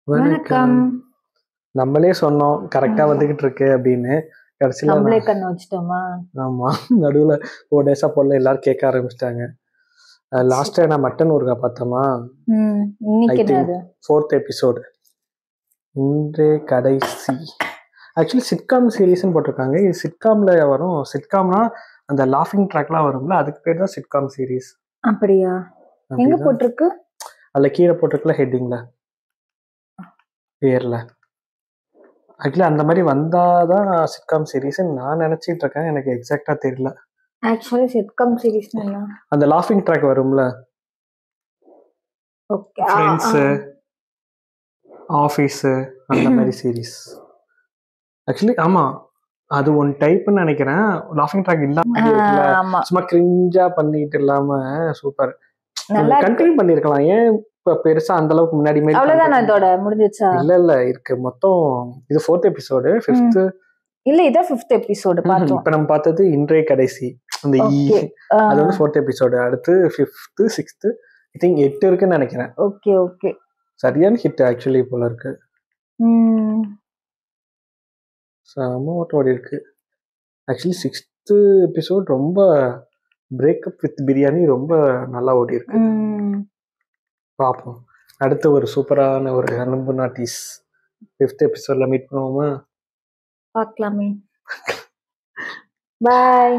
வணக்கம். வணக்கம். நம்மளே சொன்னோம் கரெக்டா வந்துகிட்டு இருக்கு அப்படின்னு. கடைசியில நம்மளே கண்ணு வச்சிட்டோமா? ஆமா, நடுவுல 4 டேஸா போடல, எல்லாரும் கேட்க ஆரம்பிச்சிட்டாங்க. லாஸ்டா நான் மட்டன் ஊறுகாய் பார்த்தோமா, ஐ இன்னைக்கு திங்க் என்னது? 4th எபிசோடு, இன்றே கடைசி. ஆக்சுவலி சிட்காம் சீரீஸ்ன்னு போட்டிருக்காங்க. இது சிட்காம்ல வரும். சிட்காம்னா அந்த லாஃபிங் ட்ராக்லாம் வரும்ல, அதுக்கு பேர் தான் சிட்காம் சீரீஸ். அப்படியா? எங்க போட்டிருக்கு? அதில் கீழே போட்டிருக்கல ஹெட்டிங்ல, பேர்ல. ஆக்சுவலி அந்த மாதிரி வந்தாதான் சிட்காம் சீரீஸ் நான் நினைச்சிட்டு இருக்கேன். எனக்கு எக்ஸாக்டா தெரியல. ஆக்சுவலி சிட்காம் சீரிஸ்னா என்ன? அந்த லாஃபிங் ட்ராக் வரும்ல, ஓகே, ஃப்ரெண்ட்ஸ், ஆஃபீஸ், அந்த மாதிரி சீரீஸ். ஆக்சுவலி ஆமா, அது ஒன் டைப்னு நினைக்கிறேன். லாஃபிங் ட்ராக் இல்லாம சும்மா கிரிஞ்சா பண்ணிட்டு இல்லாம சூப்பர் கண்டினியூ பண்ணிருக்கலாம். ஏன் இப்ப பெருசா அந்த அளவுக்கு முன்னாடி மாதிரி அவ்வளவுதான் இதோட முடிஞ்சிச்சா? இல்ல இருக்கு மொத்தம். இது 4th எபிசோடு, 5th இல்ல இத 5th எபிசோடு பார்த்தோம். இப்ப நம்ம பார்த்தது இன்றைய கடைசி. அந்த அது வந்து 4th எபிசோடு. அடுத்து 5th 6th ஐ திங்க் 8 இருக்குன்னு நினைக்கிறேன். ஓகே ஓகே, சரியான ஹிட் ஆக்சுவலி போல இருக்கு. செம ஓடி இருக்கு. ஆக்சுவலி 6th எபிசோட் ரொம்ப பிரேக்கப் வித் பிரியாணி ரொம்ப நல்லா ஓடி இருக்கு. பார்ப்போம். அடுத்து ஒரு சூப்பரான ஒரு அன்பு நாட்டிஸ் 5th எபிசோட்ல மீட் பண்ணுவோமா? பார்க்கலாமே. பாய்.